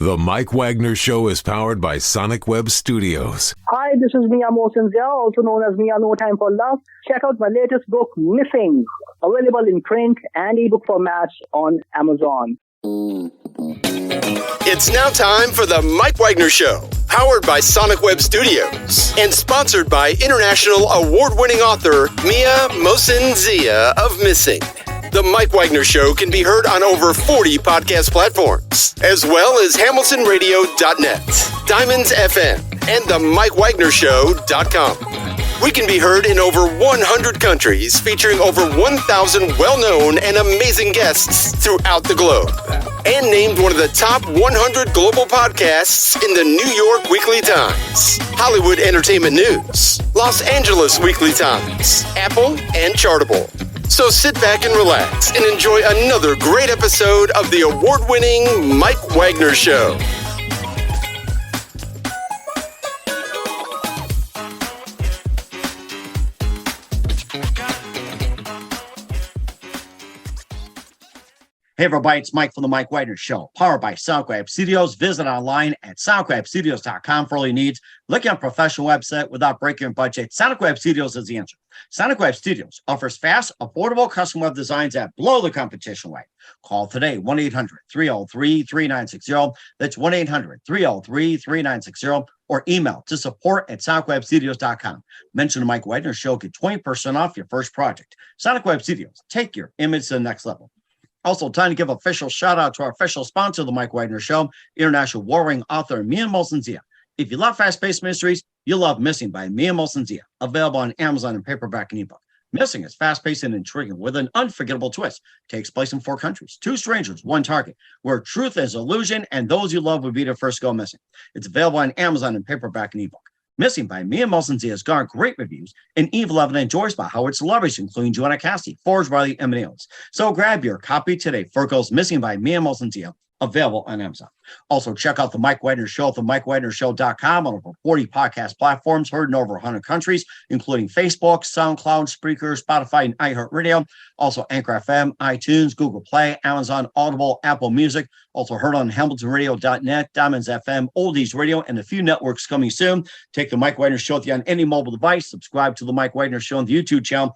The Mike Wagner Show is powered by Sonic Web Studios. Hi, this is Mia Mosinzia, also known as Mia No Time for Love. Check out my latest book, Missing, available in print and ebook formats on Amazon. It's now time for The Mike Wagner Show, powered by Sonic Web Studios and sponsored by international award-winning author Mia Mosinzia of Missing. The Mike Wagner Show can be heard on over 40 podcast platforms, as well as hamiltonradio.net, Diamonds FM, and themikewagnershow.com. We can be heard in over 100 countries, featuring over 1,000 well-known and amazing guests throughout the globe. And named one of the top 100 global podcasts in the New York Weekly Times, Hollywood Entertainment News, Los Angeles Weekly Times, Apple, and Chartable. So sit back and relax and enjoy another great episode of the award-winning Mike Wagner Show. Hey everybody, it's Mike from the Mike Wagner Show, powered by SoundCloud Studios. Visit online at soundcloudstudios.com for all your needs. Look at a professional website without breaking your budget. SoundCloud Studios is the answer. SoundCloud Studios offers fast, affordable custom web designs that blow the competition away. Call today, 1-800-303-3960. That's 1-800-303-3960. Or email to support@soundcloudstudios.com. Mention the Mike Wagner Show, get 20% off your first project. SoundCloud Studios, take your image to the next level. Also, time to give official shout out to our official sponsor of the Mike Wagner Show, international warring author Mia Mosinzia. If you love fast-paced mysteries, you'll love Missing by Mia Mosinzia, available on Amazon in paperback and ebook. Missing is fast-paced and intriguing with an unforgettable twist. Takes place in 4 countries, 2 strangers, 1 target, where truth is illusion and those you love would be the first to go missing. It's available on Amazon in paperback and ebook. Missing by Mia Mosinzia has garnered great reviews, and Eve Levin enjoys by Howard celebrities, including Joanna Cassidy, Forge Riley, and many others. So grab your copy today. Virgo's Missing by Mia Mosinzia, available on Amazon. Also, check out The Mike Wagner Show at themikewagnershow.com on over 40 podcast platforms, heard in over 100 countries, including Facebook, SoundCloud, Spreaker, Spotify, and iHeartradio. Also, Anchor FM, iTunes, Google Play, Amazon, Audible, Apple Music. Also heard on hamiltonradio.net, Diamonds FM, Oldies Radio, and a few networks coming soon. Take The Mike Wagner Show with you on any mobile device. Subscribe to The Mike Wagner Show on the YouTube channel.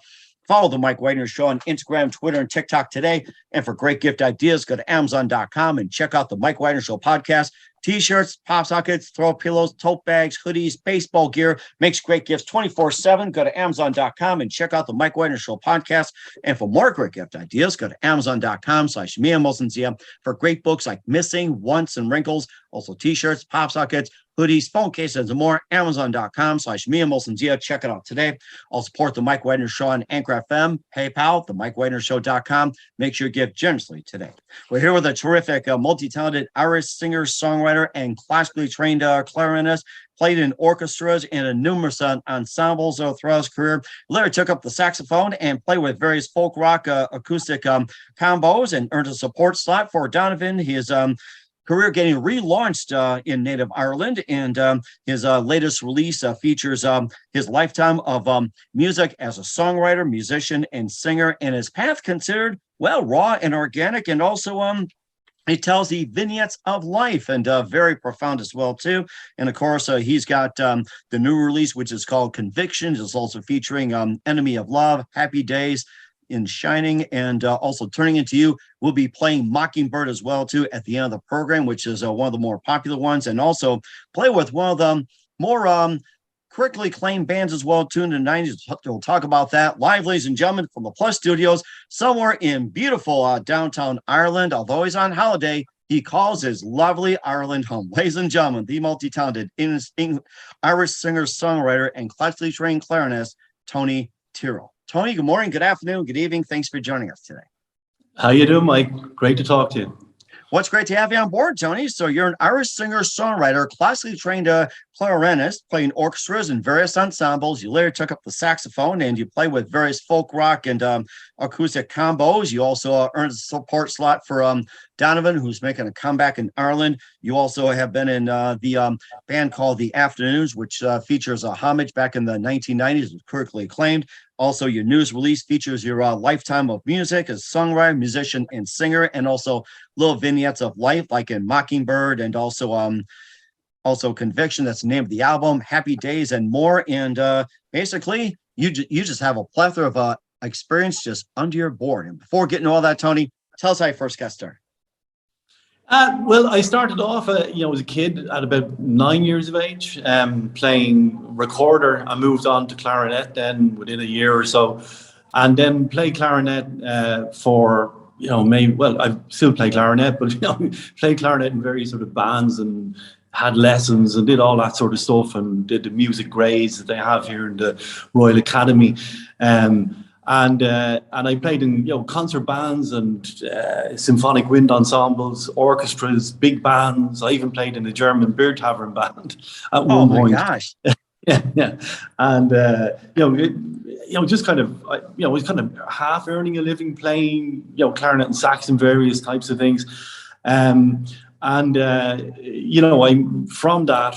Follow The Mike Wagner Show on Instagram, Twitter, and TikTok today. And for great gift ideas, go to Amazon.com and check out The Mike Wagner Show podcast. T-shirts, pop sockets, throw pillows, tote bags, hoodies, baseball gear. Makes great gifts 24/7. Go to Amazon.com and check out The Mike Wagner Show podcast. And for more great gift ideas, go to Amazon.com/Mia Mosinzia for great books like Missing, Once, and Wrinkles. Also T-shirts, pop sockets, hoodies, phone cases, and more. Amazon.com/Mia Mosinzia. Check it out today. I'll support The Mike Wagner Show on Anchor FM, PayPal, themikewagnershow.com. Make sure you give generously today. We're here with a terrific, multi-talented Irish singer, songwriter, and classically trained clarinetist. Played in orchestras and in numerous ensembles throughout his career. Later took up the saxophone and played with various folk rock acoustic combos and earned a support slot for Donovan. His career getting relaunched in native Ireland, and his latest release features his lifetime of music as a songwriter, musician, and singer, and his path considered, well, raw and organic, and also it tells the vignettes of life, and very profound as well, too. And, of course, he's got the new release, which is called Convictions. It's also featuring Enemy of Love, Happy Daze, in Shining, and also Turning Into You. We'll be playing Mockingbird as well, too, at the end of the program, which is one of the more popular ones, and also play with one of the more critically acclaimed bands as well, too, in the 90s. We'll talk about that live, ladies and gentlemen, from the Plus Studios, somewhere in beautiful downtown Ireland. Although he's on holiday, he calls his lovely Ireland home. Ladies and gentlemen, the multi-talented Irish singer, songwriter, and classically trained clarinetist, Tony Tyrell. Tony, good morning, good afternoon, good evening. Thanks for joining us today. How you doing, Mike? Great to talk to you. Well, it's great to have you on board, Tony. So you're an Irish singer-songwriter, classically trained clarinetist, playing orchestras and various ensembles. You later took up the saxophone, and you play with various folk rock and acoustic combos. You also earned a support slot for Donovan, who's making a comeback in Ireland. You also have been in the band called The Afternoons, which features a homage back in the 1990s, was critically acclaimed. Also, your newest release features your lifetime of music as songwriter, musician, and singer, and also little vignettes of life, like in Mockingbird, and also Conviction. That's the name of the album, Happy Days, and more. And basically, you just have a plethora of experience just under your board. And before getting to all that, Tony, tell us how you first got started. Well, I started off, as a kid at about 9 years of age, playing recorder. I moved on to clarinet then within a year or so, and then played clarinet for, I still play clarinet, but, played clarinet in various sort of bands and had lessons and did all that sort of stuff and did the music grades that they have here in the Royal Academy. And I played in concert bands and symphonic wind ensembles, orchestras, big bands. I even played in a German beer tavern band at one point. Oh my gosh! yeah, and just kind of I was kind of half earning a living playing clarinet and sax and various types of things. From that,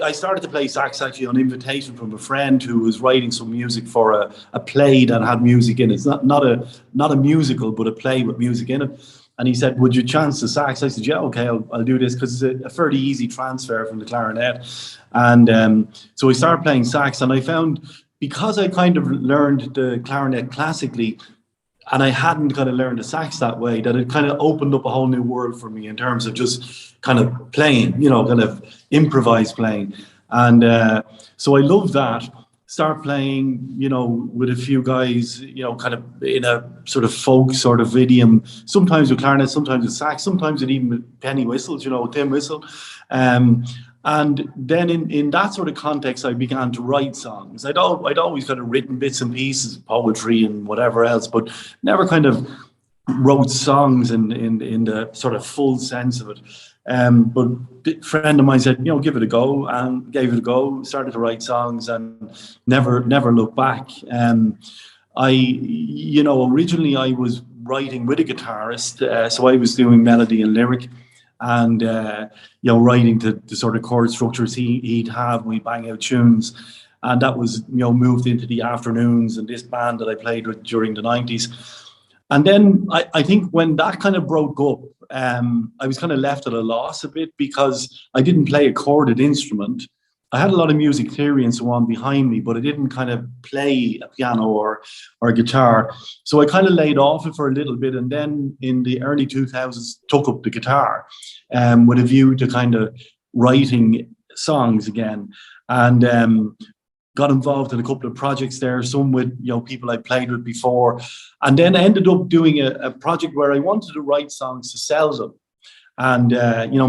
I started to play sax actually on invitation from a friend who was writing some music for a play that had music in it. It's not a musical, but a play with music in it. And he said, "Would you chance the sax?" I said, "Yeah, okay, I'll do this," because it's a fairly easy transfer from the clarinet. And so I started playing sax, and I found, because I kind of learned the clarinet classically, and I hadn't kind of learned the sax that way, that it kind of opened up a whole new world for me in terms of just kind of playing, kind of improvised playing. And so I loved that. Start playing, with a few guys, kind of in a sort of folk sort of idiom, sometimes with clarinet, sometimes with sax, sometimes with even penny whistles, tin whistle. And then in that sort of context, I began to write songs. I'd always kind of written bits and pieces, poetry and whatever else, but never kind of wrote songs in the sort of full sense of it. But a friend of mine said, give it a go, and gave it a go, started to write songs and never looked back. Originally I was writing with a guitarist, so I was doing melody and lyric, and writing to the sort of chord structures he'd have when we bang out tunes. And that was moved into the Afternoons and this band that I played with during the 90s. And then I think when that kind of broke up, I was kind of left at a loss a bit, because I didn't play a chorded instrument. I had a lot of music theory and so on behind me, but I didn't kind of play a piano or a guitar. So I kind of laid off it for a little bit, and then in the early 2000s took up the guitar with a view to kind of writing songs again, and got involved in a couple of projects there, some with people I played with before, and then ended up doing a project where I wanted to write songs to sell them. And,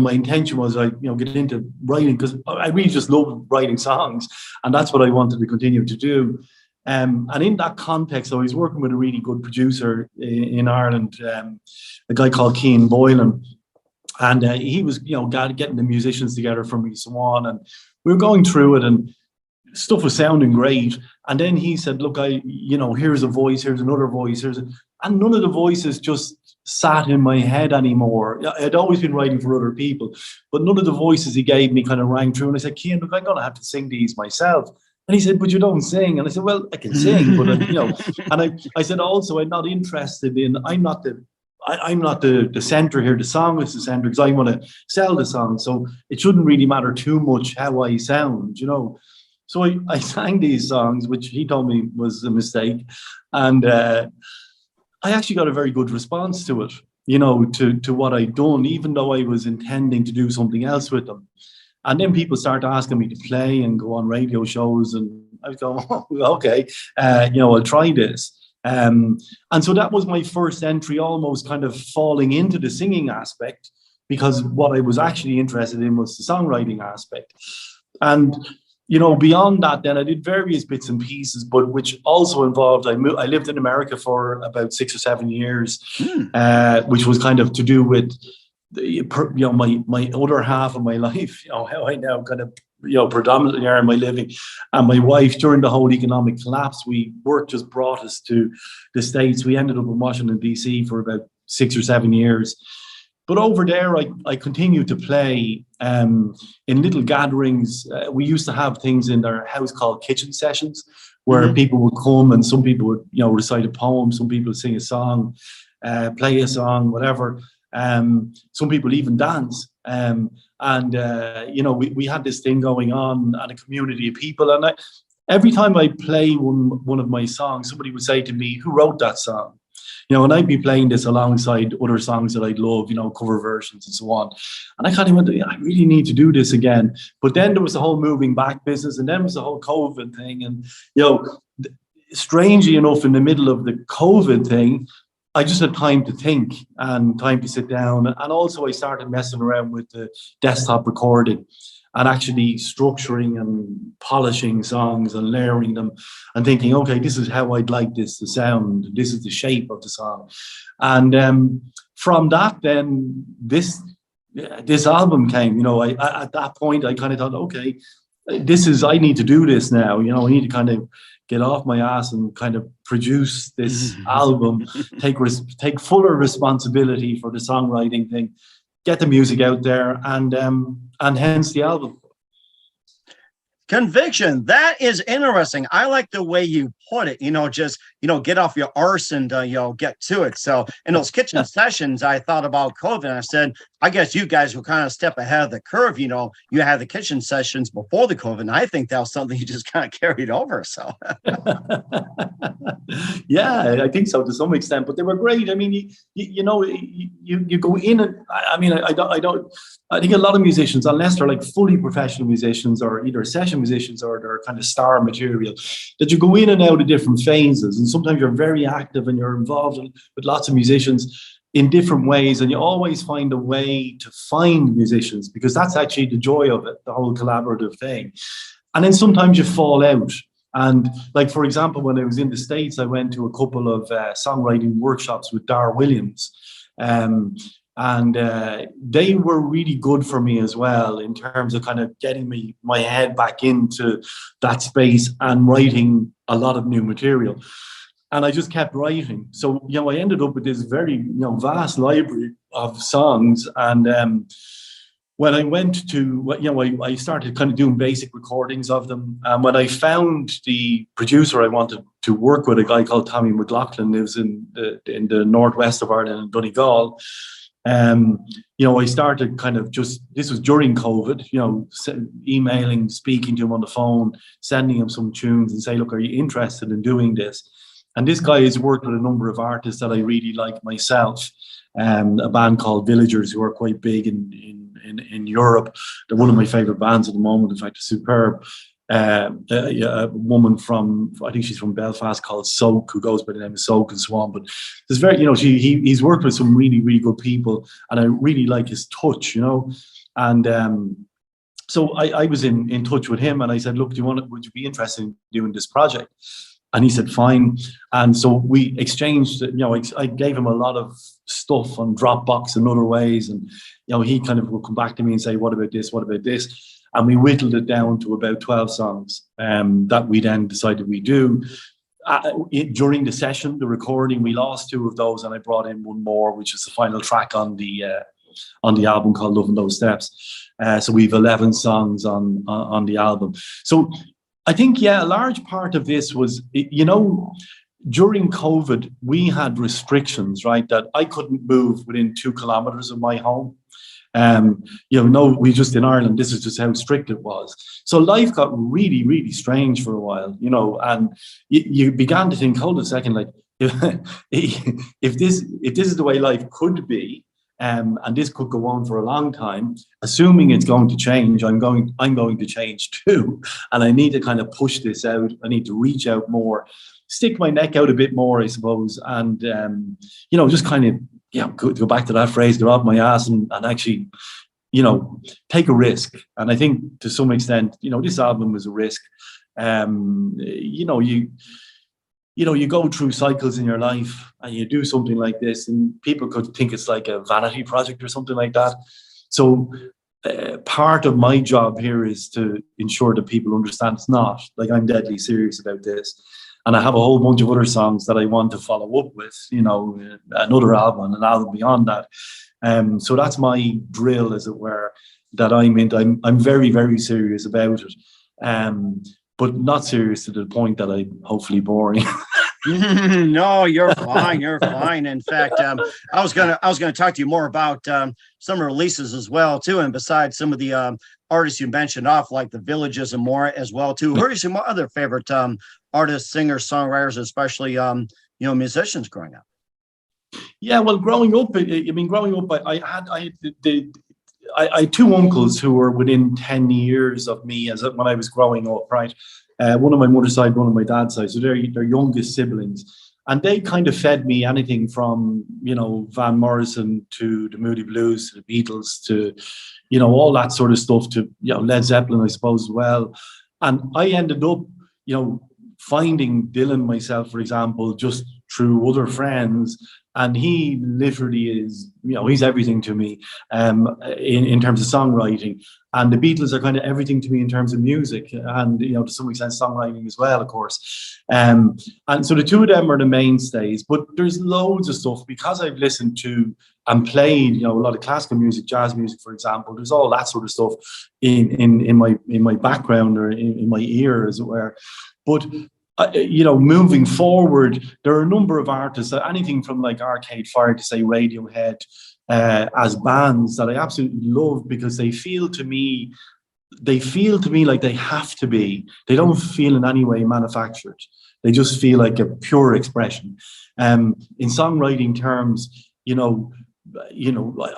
my intention was I get into writing, because I really just love writing songs, and that's what I wanted to continue to do. And in that context, I was working with a really good producer in Ireland, a guy called Cian Boylan. And he was, getting the musicians together for me, so on. And we were going through it, and stuff was sounding great. And then he said, "Look, here's a voice, here's another voice, and none of the voices just sat in my head anymore. I'd always been writing for other people, but none of the voices he gave me kind of rang true. And I said, "Cian, look, I'm going to have to sing these myself." And he said, "But you don't sing." And I said, "Well, I can sing, but And I said, also, I'm not interested in. I'm not the center here. The song is the center, because I want to sell the song. So it shouldn't really matter too much how I sound, So I sang these songs, which he told me was a mistake, and I actually got a very good response to it, to what I'd done, even though I was intending to do something else with them. And then people started asking me to play and go on radio shows, and I was going, "Oh, okay, I'll try this." And so that was my first entry, almost kind of falling into the singing aspect, because what I was actually interested in was the songwriting aspect. And beyond that, then I did various bits and pieces, but which also involved, I lived in America for about 6 or 7 years, which was kind of to do with my other half of my life, how I now kind of, predominantly earn my living. And my wife, during the whole economic collapse, work just brought us to the States. We ended up in Washington, D.C. for about 6 or 7 years. But over there, I continued to play in little gatherings. We used to have things in our house called kitchen sessions, where people would come and some people would, recite a poem, some people would sing a song, play a song, whatever. Some people even dance. We had this thing going on and a community of people. And every time I play one of my songs, somebody would say to me, "Who wrote that song?" And I'd be playing this alongside other songs that I'd love, cover versions and so on. And I kind of went, I really need to do this again. But then there was the whole moving back business, and then was the whole COVID thing. And, strangely enough, in the middle of the COVID thing, I just had time to think and time to sit down. And also I started messing around with the desktop recording and actually structuring and polishing songs and layering them and thinking, okay, this is how I'd like this to sound. This is the shape of the song. And from that, then this album came. At that point, I kind of thought, okay, I need to do this now. I need to kind of get off my ass and kind of produce this album, take fuller responsibility for the songwriting thing, get the music out there, and hence the album. Conviction. That is interesting. I like the way you put it, get off your arse and, get to it. So in those kitchen sessions, I thought about COVID and I said, I guess you guys were kind of a step ahead of the curve. You had the kitchen sessions before the COVID. And I think that was something you just kind of carried over. So yeah, I think so to some extent, but they were great. I mean, you go in and I think a lot of musicians, unless they're like fully professional musicians or either session musicians or they're kind of star material, that you go in and out of different phases. And sometimes you're very active and you're involved with lots of musicians in different ways. And you always find a way to find musicians because that's actually the joy of it, the whole collaborative thing. And then sometimes you fall out. And like, for example, when I was in the States, I went to a couple of songwriting workshops with Dar Williams. And they were really good for me as well in terms of kind of getting my head back into that space and writing a lot of new material. And I just kept writing. So, I ended up with this very, vast library of songs. And when I went to, I started kind of doing basic recordings of them. And when I found the producer I wanted to work with, a guy called Tommy McLaughlin, lives in the northwest of Ireland in Donegal. I started kind of this was during COVID, emailing, speaking to him on the phone, sending him some tunes and say, look, are you interested in doing this? And this guy has worked with a number of artists that I really like myself. A band called Villagers, who are quite big in Europe. They're one of my favorite bands at the moment. In fact, superb. A woman from, I think she's from Belfast, called Soak, who goes by the name of Soak and Swan. But there's he's worked with some really, really good people, and I really like his touch, And so I was in touch with him, and I said, look, would you be interested in doing this project? And he said, fine. And so we exchanged, I gave him a lot of stuff on Dropbox and other ways. And, he kind of would come back to me and say, what about this? What about this? And we whittled it down to about 12 songs that we then decided we do. During the session, the recording, we lost 2 of those, and I brought in one more, which is the final track on the album called Loving Those Steps. So we've 11 songs on the album. So I think, a large part of this was, during COVID, we had restrictions, right? That I couldn't move within 2 kilometers of my home. We just in Ireland, this is just how strict it was. So life got really, really strange for a while, and you began to think, hold a second, like if this is the way life could be, and this could go on for a long time, assuming it's going to change, I'm going to change too. And I need to kind of push this out. I need to reach out more, stick my neck out a bit more, I suppose. And, just kind of, go back to that phrase, get off my ass and actually, take a risk. And I think to some extent, this album was a risk. You go through cycles in your life and you do something like this, and people could think it's like a vanity project or something like that. So part of my job here is to ensure that people understand it's not. Like, I'm deadly serious about this. And I have a whole bunch of other songs that I want to follow up with, another album, an album beyond that. So that's my drill, as it were, that I'm in. I'm very, very serious about it, but not serious to the point that I'm hopefully boring. No, you're fine. You're fine. In fact, I was gonna talk to you more about some releases as well too, and besides some of the artists you mentioned off, like the Villages and more as well too. Who are some other favorite artists, singers, songwriters, especially musicians growing up? Yeah, well, growing up, I had two uncles who were within 10 years of me when I was growing up, right? One on my mother's side, one on my dad's side. So they're youngest siblings. And they kind of fed me anything from, Van Morrison to the Moody Blues, to the Beatles, to, all that sort of stuff, to, Led Zeppelin, I suppose, as well. And I ended up, finding Dylan myself, for example, just through other friends. And he literally is, he's everything to me in terms of songwriting. And the Beatles are kind of everything to me in terms of music and, to some extent, songwriting as well, of course. And so the two of them are the mainstays. But there's loads of stuff, because I've listened to and played, a lot of classical music, jazz music, for example. There's all that sort of stuff in my background, or in my ear, as it were. But moving forward, there are a number of artists, anything from like Arcade Fire to say Radiohead, as bands that I absolutely love, because they feel to me like they have to be. They don't feel in any way manufactured. They just feel like a pure expression. In songwriting terms,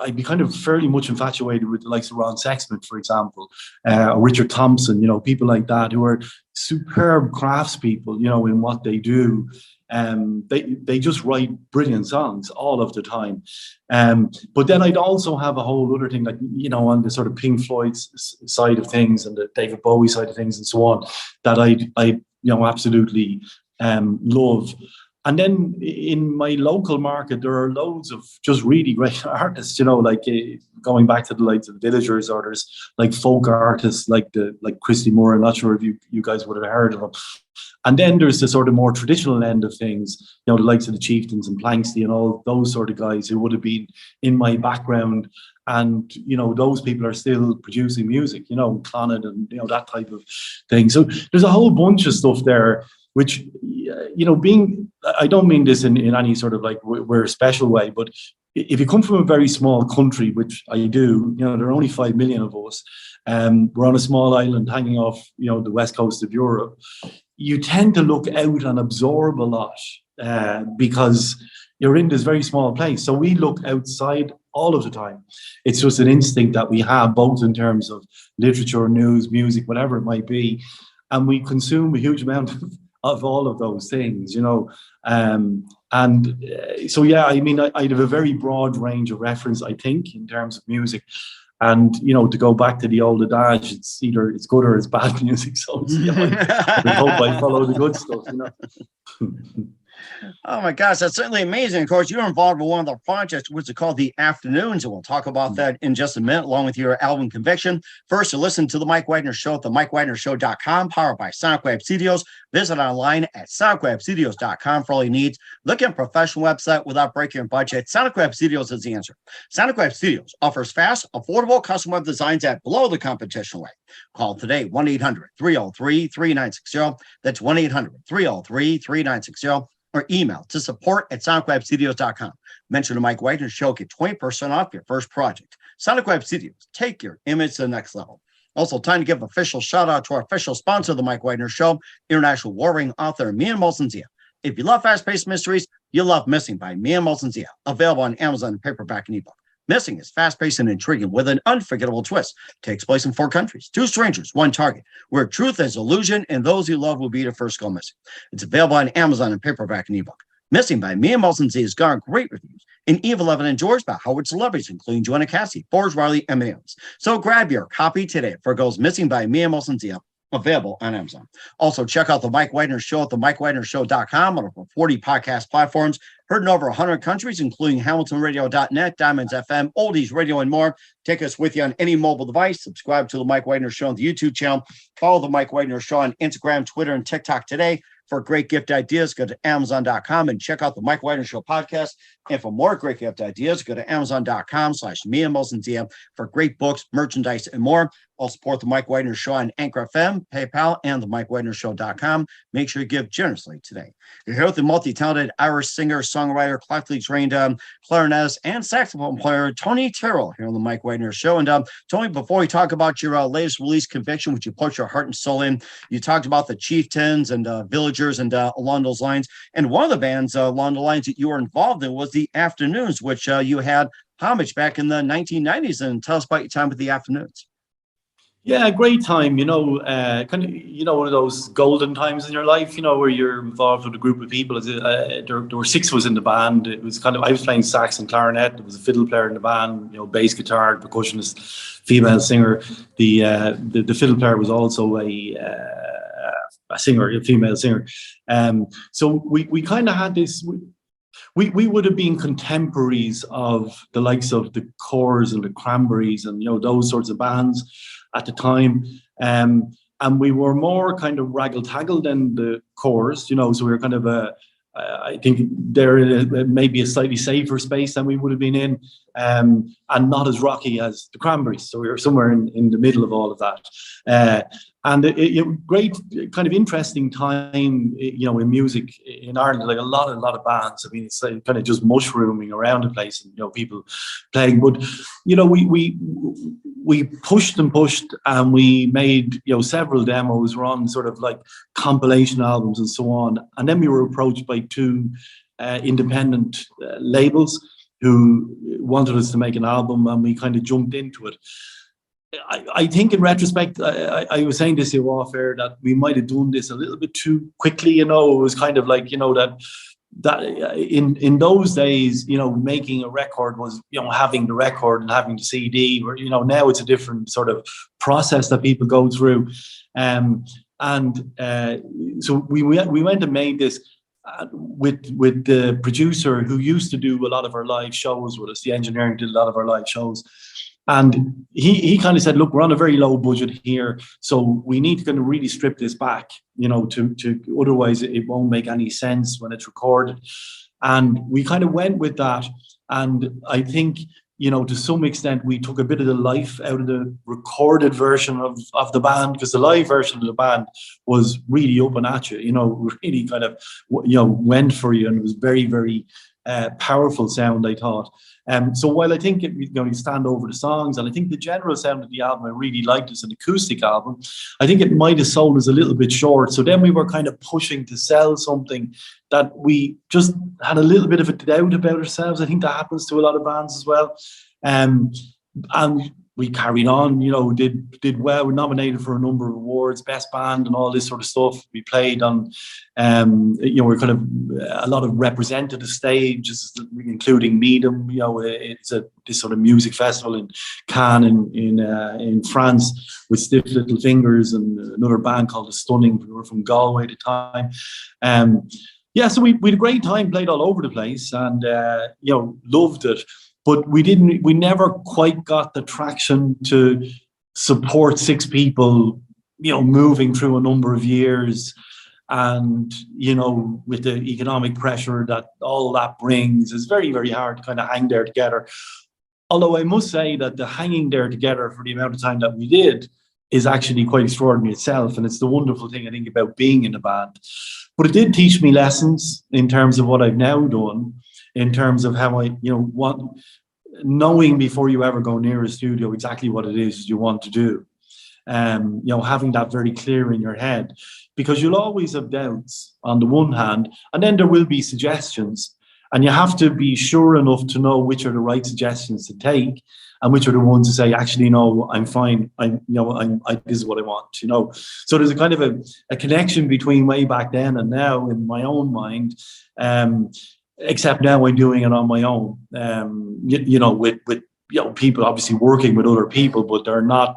I'd be kind of fairly much infatuated with the likes of Ron Sexsmith, for example, or Richard Thompson, people like that, who are superb craftspeople, in what they do. They just write brilliant songs all of the time. But then I'd also have a whole other thing, like, on the sort of Pink Floyd side of things and the David Bowie side of things and so on, that I absolutely love. And then in my local market, there are loads of just really great artists, like going back to the likes of the Villagers, or there's like folk artists like Christy Moore. I'm not sure if you guys would have heard of them. And then there's the sort of more traditional end of things, the likes of the Chieftains and Planksty and all those sort of guys who would have been in my background. And, those people are still producing music, Clonard and, that type of thing. So there's a whole bunch of stuff there, which, I don't mean this in any sort of like we're a special way, but if you come from a very small country, which I do, there are only 5 million of us, we're on a small island hanging off, the west coast of Europe, you tend to look out and absorb a lot because you're in this very small place. So we look outside all of the time. It's just an instinct that we have, both in terms of literature, news, music, whatever it might be. And we consume a huge amount of all of those things, so yeah, I'd have a very broad range of reference, I think, in terms of music. And to go back to the old adage, it's either it's good or it's bad music. So I hope I follow the good stuff, Oh my gosh, that's certainly amazing. Of course, you're involved with one of the projects, which is called The Afternoons, and we'll talk about that in just a minute, along with your album Conviction. First, to listen to The Mike Wagner Show at themikewagnershow.com, powered by Sonic Web Studios. Visit online at sonicwebstudios.com for all your needs. Look at a professional website without breaking your budget. Sonic Web Studios is the answer. Sonic Web Studios offers fast, affordable custom web designs at below the competition rate. Call today, 1-800-303-3960. That's 1-800-303-3960. Or email to support@sonicwebstudios.com. Mention the Mike Wagner Show, get 20% off your first project. Sonic Web Studios, take your image to the next level. Also, time to give an official shout out to our official sponsor of the Mike Wagner Show, international warring author Mian Molson-Zia. If you love fast-paced mysteries, you'll love Missing by Mian Molson-Zia, available on Amazon in paperback and ebook. Missing is fast-paced and intriguing with an unforgettable twist. Takes place in 4 countries, 2 strangers, 1 target, where truth is illusion and those you love will be the first go missing. It's available on Amazon in paperback and ebook. Missing by Mian Molson-Zia has garnered great reviews and even loved and enjoyed by Howard celebrities, including Joanna Cassidy, Forrest Riley, and many others. So grab your copy today for Goes Missing by Mian Molson-Zia, available on Amazon. Also, check out The Mike Wagner Show at themikewagnershow.com on over 40 podcast platforms. Heard in over 100 countries, including HamiltonRadio.net, Diamonds FM, Oldies Radio, and more. Take us with you on any mobile device. Subscribe to The Mike Wagner Show on the YouTube channel. Follow The Mike Wagner Show on Instagram, Twitter, and TikTok today. For great gift ideas, go to Amazon.com and check out the Mike Wagner Show podcast. And for more great gift ideas, go to Amazon.com/MeandMosandDM for great books, merchandise, and more. I'll support the Mike Wagner Show on Anchor FM, PayPal, and themikewagnershow.com. Make sure you give generously today. You're here with the multi-talented Irish singer, songwriter, classically trained clarinetist, and saxophone player, Tony Tyrell, here on the Mike Wagner Show. And Tony, before we talk about your latest release, Conviction, which you put your heart and soul in, you talked about the Chieftains and Villagers and along those lines. And one of the bands along the lines that you were involved in was the Afternoons, which you had homage back in the 1990s. And tell us about your time with the Afternoons. Yeah, great time, kind of, one of those golden times in your life, where you're involved with a group of people. There were 6 of us in the band. It was kind of, I was playing sax and clarinet. There was a fiddle player in the band, bass guitar, percussionist, female singer. The fiddle player was also a singer, a female singer. So we kind of had this. We would have been contemporaries of the likes of the Corrs and the Cranberries and those sorts of bands at the time, and we were more kind of raggle-taggle than the Corrs, so we were kind of I think they're maybe a slightly safer space than we would have been in, and not as rocky as the Cranberries. So we were somewhere in the middle of all of that. And great, kind of interesting time, in music in Ireland. Like a lot of bands. I mean, it's like kind of just mushrooming around the place, and people playing. But we pushed, and we made several demos. We're on sort of like compilation albums and so on. And then we were approached by 2 independent labels who wanted us to make an album, and we kind of jumped into it. I think in retrospect, I was saying this here off air that we might have done this a little bit too quickly. It was kind of like, that in those days, making a record was, having the record and having the CD, where, now it's a different sort of process that people go through. So we went and made this with the producer who used to do a lot of our live shows with us. The engineering did a lot of our live shows. And he kind of said, look, we're on a very low budget here, so we need to kind of really strip this back, to otherwise it won't make any sense when it's recorded. And we kind of went with that. And I think, to some extent, we took a bit of the life out of the recorded version of the band, because the live version of the band was really up and at you, really kind of, went for you, and it was very, very powerful sound, I thought. So while I think you stand over the songs, and I think the general sound of the album I really liked as an acoustic album, I think it might have sold us a little bit short. So then we were kind of pushing to sell something that we just had a little bit of a doubt about ourselves. I think that happens to a lot of bands as well. And we carried on, did well. We're nominated for a number of awards, best band and all this sort of stuff. We played on, we're kind of a lot of representative stages, including Meedham. It's this sort of music festival in Cannes in France with Stiff Little Fingers and another band called The Stunning. We were from Galway at the time. So we had a great time, played all over the place, and loved it. But we never quite got the traction to support 6 people, moving through a number of years. And, with the economic pressure that all that brings, it's very, very hard to kind of hang there together. Although I must say that the hanging there together for the amount of time that we did is actually quite extraordinary itself. And it's the wonderful thing, I think, about being in a band. But it did teach me lessons in terms of what I've now done, in terms of how I, knowing before you ever go near a studio exactly what it is you want to do. Having that very clear in your head, because you'll always have doubts on the one hand, and then there will be suggestions, and you have to be sure enough to know which are the right suggestions to take and which are the ones to say, actually, no, I'm fine. This is what I want, So there's a kind of a connection between way back then and now in my own mind. Except now I'm doing it on my own, with people obviously working with other people, but they're not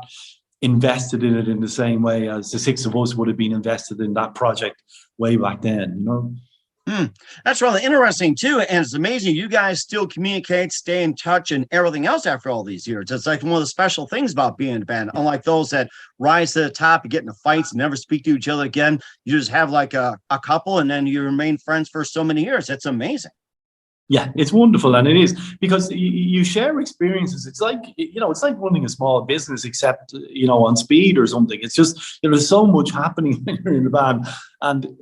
invested in it in the same way as the 6 of us would have been invested in that project way back then, That's really interesting too, and it's amazing you guys still communicate, stay in touch, and everything else after all these years. It's like one of the special things about being in a band. Unlike those that rise to the top and get into fights and never speak to each other again, you just have like a couple, and then you remain friends for so many years. It's amazing. Yeah, it's wonderful, and it is because you share experiences. It's like, it's like running a small business, except on speed or something. It's just there's so much happening when you're in the band, and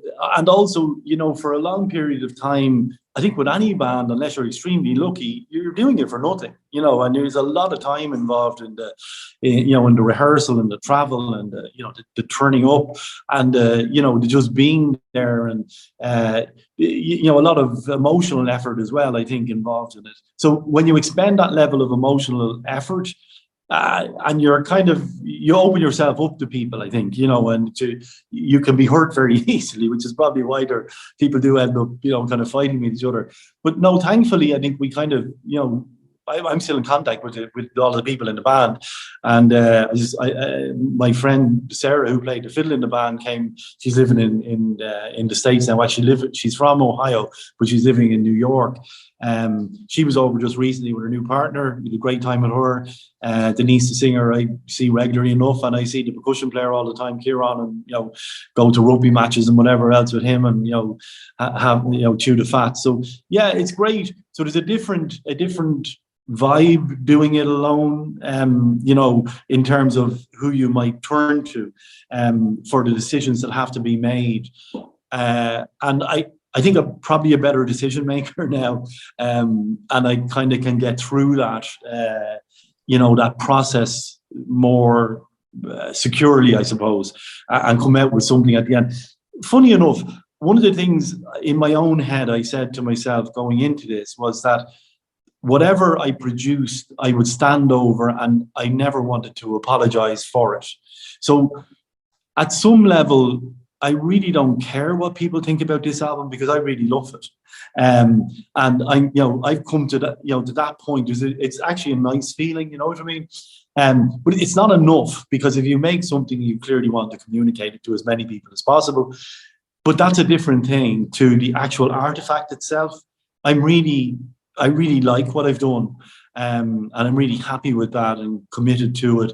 also for a long period of time. I think with any band, unless you're extremely lucky, you're doing it for nothing, and there's a lot of time involved in the, in the rehearsal and the travel and the turning up and the just being there and a lot of emotional effort as well, I think, involved in it. So when you expend that level of emotional effort, and you open yourself up to people, I think, and you can be hurt very easily, which is probably why people do end up, kind of fighting with each other. But no, thankfully, I think we kind of, I'm still in contact with all the people in the band, and my friend Sarah, who played the fiddle in the band, came. She's living in the States now. She's from Ohio, but she's living in New York. She was over just recently with her new partner. We had a great time with her. Denise, the singer, I see regularly enough, and I see the percussion player all the time, Kieran, and go to rugby matches and whatever else with him, and have chew the fat. So yeah, it's great. So there's a different vibe doing it alone, in terms of who you might turn to for the decisions that have to be made. And I think I'm probably a better decision maker now, and I kind of can get through that, that process more securely, I suppose, and come out with something at the end. Funny enough, one of the things in my own head I said to myself going into this was that whatever I produced, I would stand over, and I never wanted to apologize for it. So at some level, I really don't care what people think about this album because I really love it. And I've come to that, to that point. It's actually a nice feeling, you know what I mean? But it's not enough, because if you make something, you clearly want to communicate it to as many people as possible. But that's a different thing to the actual artifact itself. I really like what I've done, and I'm really happy with that and committed to it.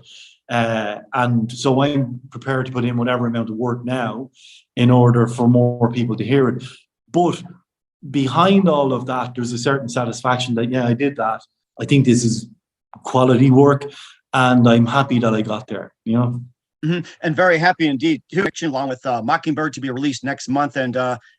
And so I'm prepared to put in whatever amount of work now in order for more people to hear it. But behind all of that, there's a certain satisfaction that, I did that. I think this is quality work, and I'm happy that I got there, Mm-hmm. And very happy indeed, along with Mockingbird to be released next month. And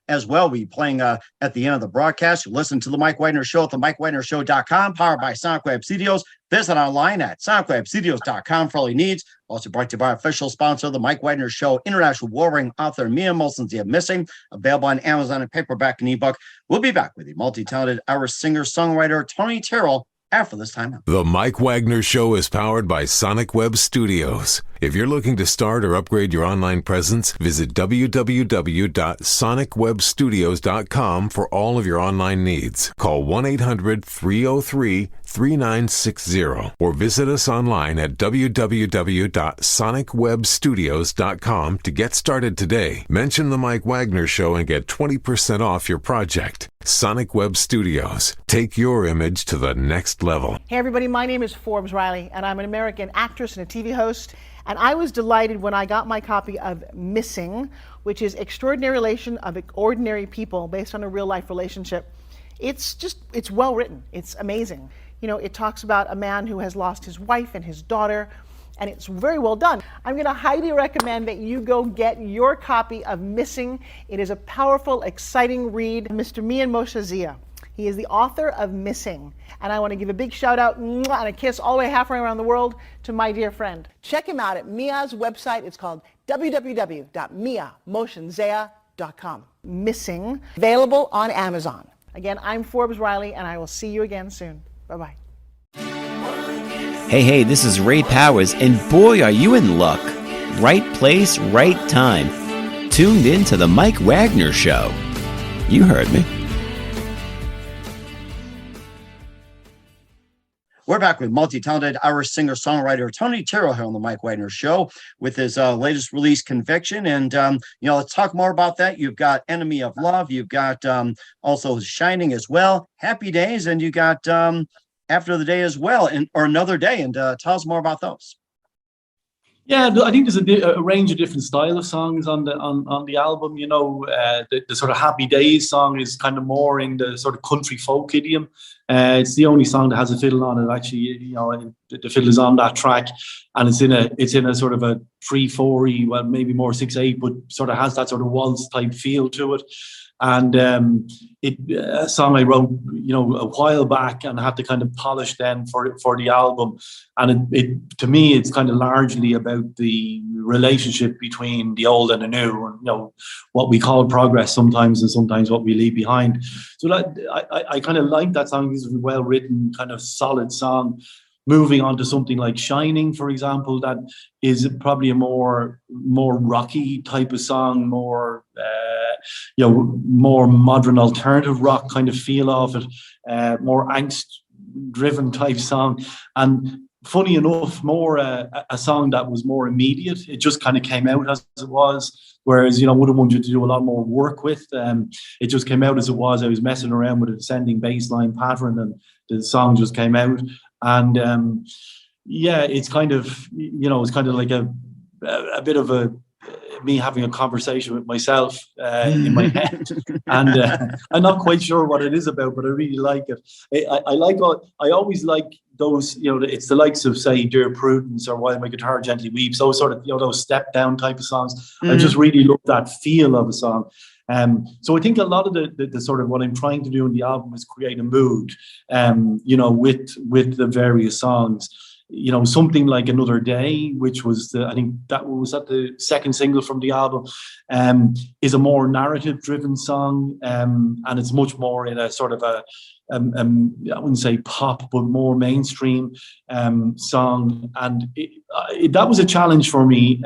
as well, we'll be playing at the end of the broadcast. You listen to The Mike Wagner Show at themikewagnershow.com, powered by Sonic Web Studios. Visit online at sonicwebstudios.com for all your needs. Also brought to you by our official sponsor, The Mike Wagner Show, international warring author Mia Molson's The Missing, available on Amazon and paperback and ebook. We'll be back with the multi-talented Irish singer-songwriter Tony Tyrell after this time out. The Mike Wagner Show is powered by Sonic Web Studios. If you're looking to start or upgrade your online presence, visit www.sonicwebstudios.com for all of your online needs. Call 1-800-303-3960 or visit us online at www.sonicwebstudios.com to get started today. Mention The Mike Wagner Show and get 20% off your project. Sonic Web Studios. Take your image to the next level. Hey everybody, my name is Forbes Riley, and I'm an American actress and a TV host. And I was delighted when I got my copy of Missing, which is Extraordinary Relation of Ordinary People based on a real life relationship. It's well written. It's amazing. It talks about a man who has lost his wife and his daughter, and it's very well done. I'm going to highly recommend that you go get your copy of Missing. It is a powerful, exciting read. Mr. Mian Moshe Zia. He is the author of Missing. And I want to give a big shout out and a kiss all the way halfway around the world to my dear friend. Check him out at Mia's website. It's called www.miamotionzea.com. Missing, available on Amazon. Again, I'm Forbes Riley, and I will see you again soon. Bye-bye. Hey, this is Ray Powers, and boy, are you in luck. Right place, right time. Tuned in to The Mike Wagner Show. You heard me. We're We're back with multi-talented Irish singer-songwriter Tony Tyrell here on the Mike Wagner Show with his latest release, Conviction. And, let's talk more about that. You've got Enemy of Love. You've got also Shining as well, Happy Days, and you got After the Day as well, or Another Day. And tell us more about those. Yeah, I think there's a range of different style of songs on the album. The sort of Happy Days song is kind of more in the sort of country folk idiom. It's the only song that has a fiddle on it. Actually, the fiddle is on that track, and it's in a sort of a 3/4, well, maybe more 6/8, but sort of has that sort of waltz type feel to it. And a song I wrote, a while back, and I had to kind of polish then for the album. And it to me, it's kind of largely about the relationship between the old and the new, and what we call progress sometimes, and sometimes what we leave behind. So that I kind of like that song. It's a well written, kind of solid song. Moving on to something like Shining, for example, that is probably a more rocky type of song, more modern alternative rock kind of feel of it, more angst-driven type song. And funny enough, more a song that was more immediate. It just kind of came out as it was. Whereas, would have wanted to do a lot more work with. It just came out as it was. I was messing around with a descending bass line pattern, and the song just came out. And it's kind of, it's kind of like a bit of me having a conversation with myself in my head, and I'm not quite sure what it is about, but I really like it. I always like those, it's the likes of, say, Dear Prudence or While My Guitar Gently Weeps, those sort of, those step down type of songs. I just really love that feel of a song. So I think a lot of the sort of what I'm trying to do in the album is create a mood, with the various songs. Something like Another Day, which was I think that was the second single from the album, is a more narrative-driven song, and it's much more in a sort of I wouldn't say pop, but more mainstream song. And that was a challenge for me,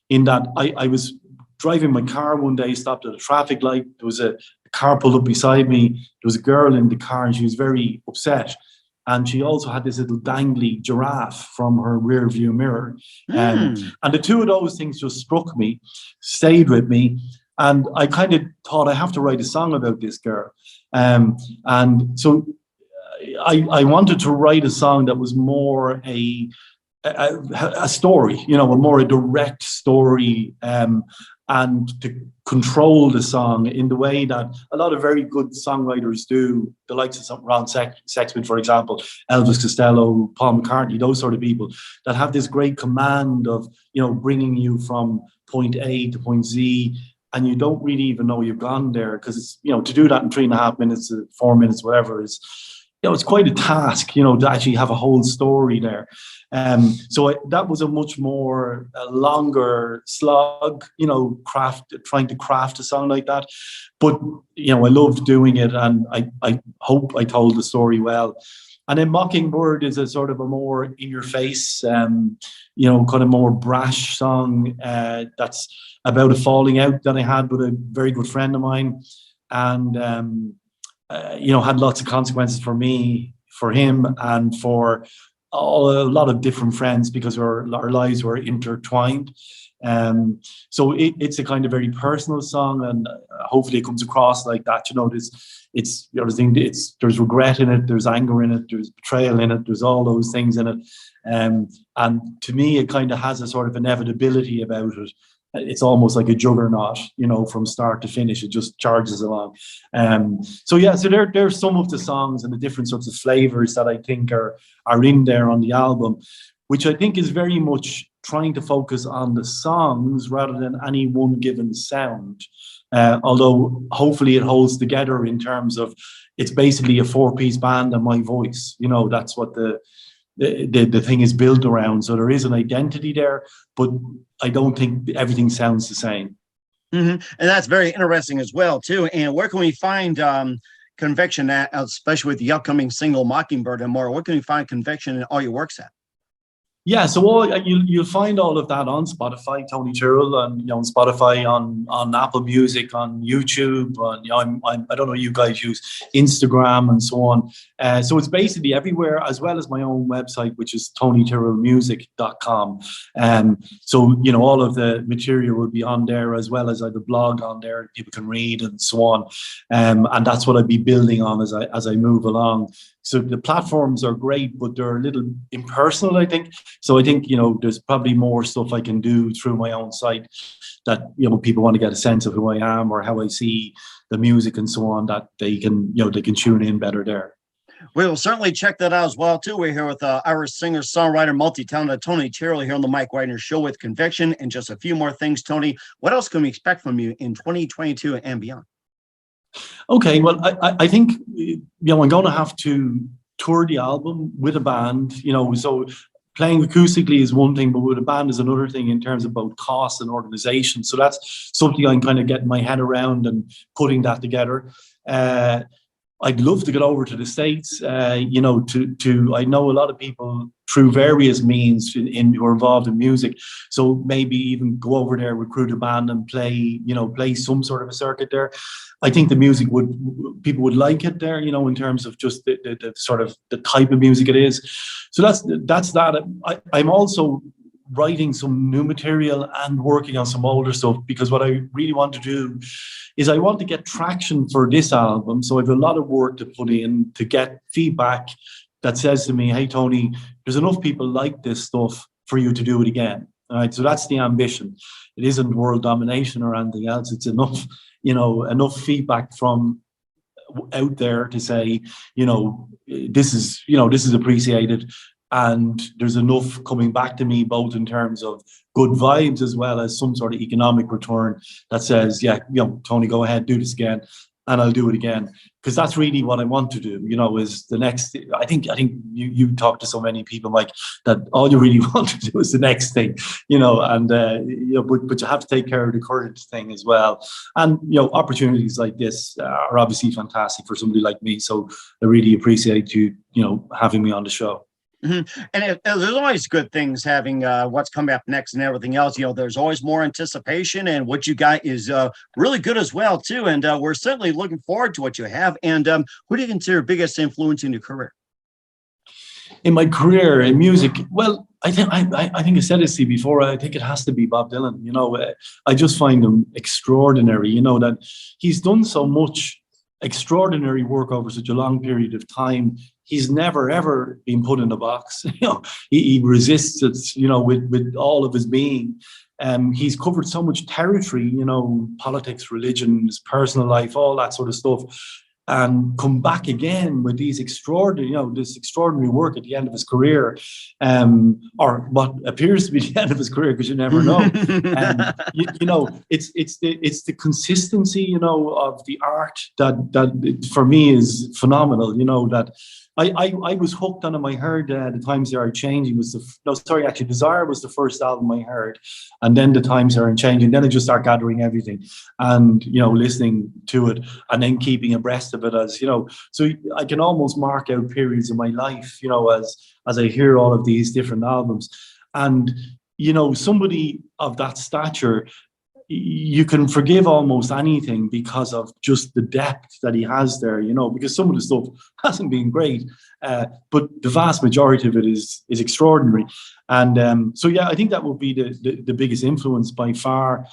in that I was driving my car one day, stopped at a traffic light. There was a car pulled up beside me. There was a girl in the car, and she was very upset. And she also had this little dangly giraffe from her rear view mirror. And the two of those things just struck me, stayed with me. And I kind of thought, I have to write a song about this girl. And so I wanted to write a song that was more a story, a direct story, and to control the song in the way that a lot of very good songwriters do, the likes of Ron Sexsmith, for example, Elvis Costello, Paul McCartney, those sort of people that have this great command of, bringing you from point A to point Z, and you don't really even know you've gone there, because it's, to do that in 3.5 minutes, 4 minutes, whatever, is, it's quite a task, to actually have a whole story there. So that was a much more longer slog, trying to craft a song like that. But, I loved doing it, and I hope I told the story well. And then Mockingbird is a sort of a more in your face, kind of more brash song that's about a falling out that I had with a very good friend of mine. And, had lots of consequences for me, for him, and for a lot of different friends, because our lives were intertwined. So it's a kind of very personal song, and hopefully it comes across like that. There's regret in it, there's anger in it, there's betrayal in it, there's all those things in it. And to me, it kind of has a sort of inevitability about it. It's almost like a juggernaut, from start to finish. It just charges along. So there's some of the songs and the different sorts of flavors that I think are in there on the album, which I think is very much trying to focus on the songs rather than any one given sound. Although hopefully it holds together in terms of it's basically a 4-piece band and my voice. That's what the thing is built around. So there is an identity there, but I don't think everything sounds the same. And that's very interesting as well, too. And where can we find Conviction at, especially with the upcoming single Mockingbird and more? Where can we find Conviction and all your works at? Yeah, so you'll find all of that on Spotify, Tony Tyrell, and on Spotify, on Apple Music, on YouTube. I don't know, you guys use Instagram and so on. So it's basically everywhere, as well as my own website, which is tonytyrellmusic.com. So all of the material will be on there, as well as I have a blog on there people can read and so on. And that's what I'd be building on as I move along. So the platforms are great, but they're a little impersonal, I think. So I think, there's probably more stuff I can do through my own site that, people want to get a sense of who I am or how I see the music and so on, that they can tune in better there. We will certainly check that out as well, too. We're here with Irish singer, songwriter, multi-talented Tony Tyrell here on the Mike Wagner Show with Conviction. And just a few more things, Tony. What else can we expect from you in 2022 and beyond? Okay, well, I think, I'm going to have to tour the album with a band, so playing acoustically is one thing, but with a band is another thing in terms of both cost and organization. So that's something I'm kind of getting my head around and putting that together. I'd love to get over to the States, I know a lot of people through various means who are involved in music. So maybe even go over there, recruit a band and play some sort of a circuit there. I think the music people would like it there, in terms of just the sort of the type of music it is. So that's that. I'm also writing some new material and working on some older stuff, because what I really want to do is I want to get traction for this album. So I have a lot of work to put in to get feedback that says to me, hey, Tony, there's enough people like this stuff for you to do it again. All right. So that's the ambition. It isn't world domination or anything else. It's enough feedback from out there to say, this is appreciated. And there's enough coming back to me, both in terms of good vibes as well as some sort of economic return that says, yeah, Tony, go ahead, do this again, and I'll do it again. Because that's really what I want to do, is the next. I think you talk to so many people, Mike, that all you really want to do is the next thing, and but you have to take care of the current thing as well. And opportunities like this are obviously fantastic for somebody like me. So I really appreciate you, having me on the show. Mm-hmm. And there's always good things having what's coming up next and everything else. There's always more anticipation, and what you got is really good as well, too. And we're certainly looking forward to what you have. And who do you consider biggest influence in your career? In my career in music, well, I think I said this to you before. I think it has to be Bob Dylan. I just find him extraordinary. That he's done so much extraordinary work over such a long period of time. He's never, ever been put in a box. He resists it, with all of his being. He's covered so much territory, politics, religion, his personal life, all that sort of stuff. And come back again with these extraordinary, this extraordinary work at the end of his career, or what appears to be the end of his career, because you never know. It's the consistency, of the art that for me is phenomenal. That I was hooked on him. I heard The Times Are Changing Desire was the first album I heard, and then The Times Are Changing. Then I just start gathering everything and listening to it, and then keeping abreast of it as So I can almost mark out periods in my life, as I hear all of these different albums, and somebody of that stature, you can forgive almost anything because of just the depth that he has there, because some of the stuff hasn't been great, but the vast majority of it is extraordinary. And so, yeah, I think that would be the biggest influence by far,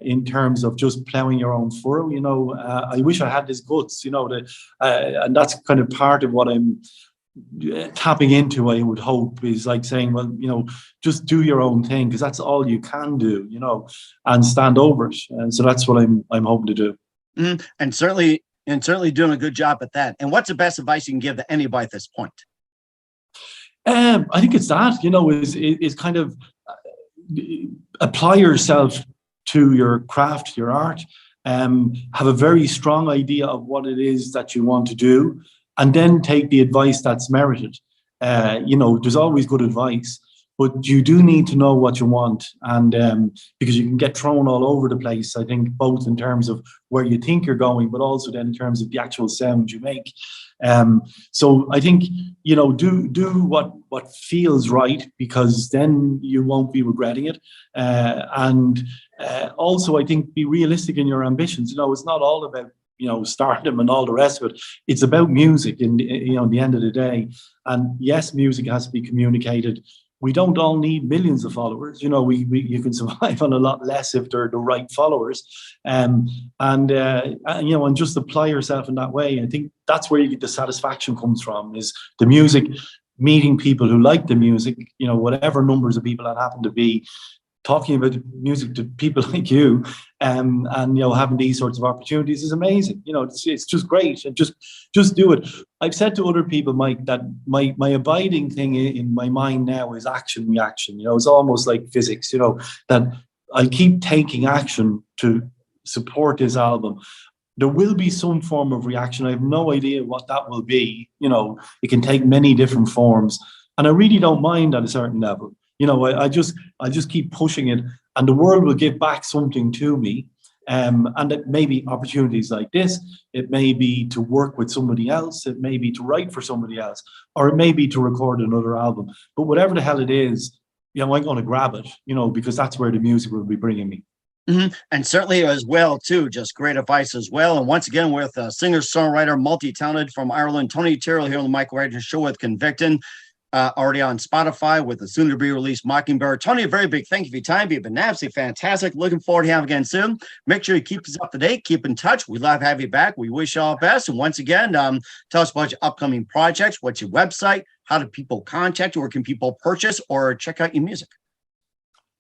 in terms of just plowing your own furrow. I wish I had this guts, and that's kind of part of what I'm tapping into. I would hope is like saying, well, just do your own thing, because that's all you can do, and stand over it. And so that's what I'm hoping to do. Mm-hmm. And certainly doing a good job at that. And what's the best advice you can give to anybody at this point? I think it's that, is kind of apply yourself to your craft, your art, have a very strong idea of what it is that you want to do, and then take the advice that's merited. There's always good advice, but you do need to know what you want, and because you can get thrown all over the place, I think, both in terms of where you think you're going, but also then in terms of the actual sound you make. So I think, do what feels right, because then you won't be regretting it. And also, I think, be realistic in your ambitions. It's not all about, stardom and all the rest of it. It's about music in the end of the day. And yes, music has to be communicated. We don't all need millions of followers. You can survive on a lot less if they're the right followers. And just apply yourself in that way. I think that's where you get the satisfaction comes from, is the music, meeting people who like the music, whatever numbers of people that happen to be, talking about music to people like you, and having these sorts of opportunities is amazing. It's just great, and just do it. I've said to other people, Mike, that my abiding thing in my mind now is action reaction. It's almost like physics. That I keep taking action to support this album. There will be some form of reaction. I have no idea what that will be. It can take many different forms, and I really don't mind at a certain level. I just keep pushing it, and the world will give back something to me. And it may be opportunities like this. It may be to work with somebody else. It may be to write for somebody else, or it may be to record another album. But whatever the hell it is, I'm going to grab it, because that's where the music will be bringing me. Mm-hmm. And certainly as well, too, just great advice as well. And once again, with singer-songwriter, multi-talented from Ireland, Tony Tyrell, here on the Mike Wagner Show with Convictin'. Already on Spotify with the soon-to-be-released Mockingbird. Tony, a very big thank you for your time. You've been absolutely fantastic. Looking forward to having you again soon. Make sure you keep us up to date. Keep in touch. We love having you back. We wish you all the best. And once again, tell us about your upcoming projects. What's your website? How do people contact you? Or can people purchase or check out your music?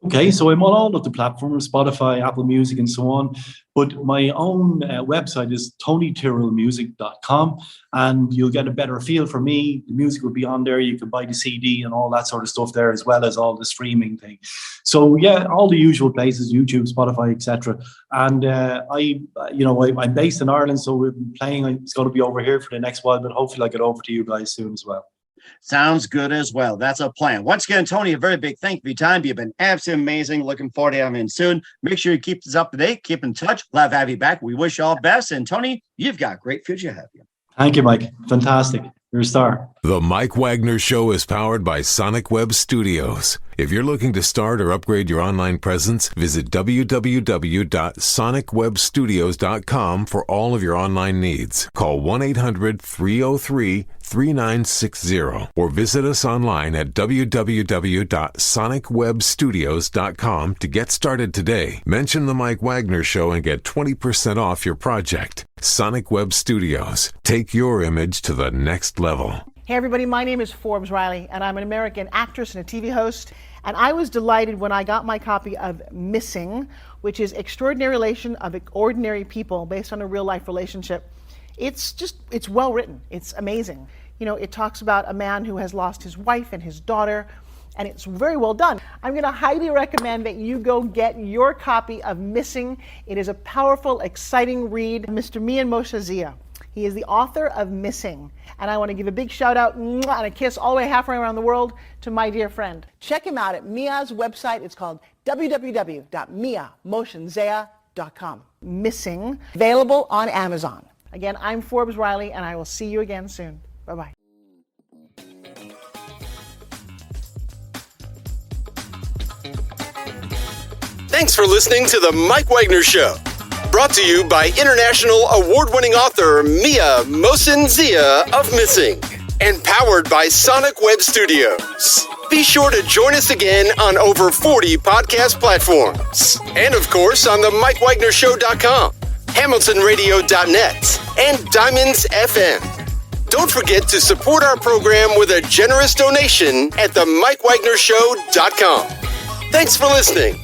Okay, so I'm on all of the platforms, Spotify, Apple Music, and so on. But my own website is tonytyrellmusic.com, and you'll get a better feel for me. The music will be on there. You can buy the CD and all that sort of stuff there, as well as all the streaming thing. So yeah, all the usual places: YouTube, Spotify, etc. And I'm based in Ireland, so we're playing. It's going to be over here for the next while, but hopefully I'll get over to you guys soon as well. Sounds good as well. That's a plan. Once again, Tony, a very big thank you for your time. You've been absolutely amazing. Looking forward to having you soon. Make sure you keep us up to date. Keep in touch. Love to have you back. We wish you all the best. And Tony, you've got a great future ahead of you. Thank you, Mike. Fantastic. You're a star. The Mike Wagner Show is powered by Sonic Web Studios. If you're looking to start or upgrade your online presence, visit www.sonicwebstudios.com for all of your online needs. Call 1-800-303-3960 or visit us online at www.sonicwebstudios.com to get started today. Mention The Mike Wagner Show and get 20% off your project. Sonic Web Studios. Take your image to the next level. Hey everybody, my name is Forbes Riley, and I'm an American actress and a TV host. And I was delighted when I got my copy of Missing, which is Extraordinary Relation of Ordinary People based on a real life relationship. It's well written. It's amazing. It talks about a man who has lost his wife and his daughter, and it's very well done. I'm going to highly recommend that you go get your copy of Missing. It is a powerful, exciting read. Mr. Mian Moshe Zia. He is the author of Missing. And I want to give a big shout out and a kiss all the way halfway around the world to my dear friend. Check him out at Mia's website. It's called www.miamotionzea.com. Missing, available on Amazon. Again, I'm Forbes Riley, and I will see you again soon. Bye-bye. Thanks for listening to The Mike Wagner Show. Brought to you by international award-winning author Mia Mohsen-Zia of Missing. And powered by Sonic Web Studios. Be sure to join us again on over 40 podcast platforms. And of course on the mikewagnershow.com, hamiltonradio.net, and Diamonds FM. Don't forget to support our program with a generous donation at themikewagnershow.com. Thanks for listening.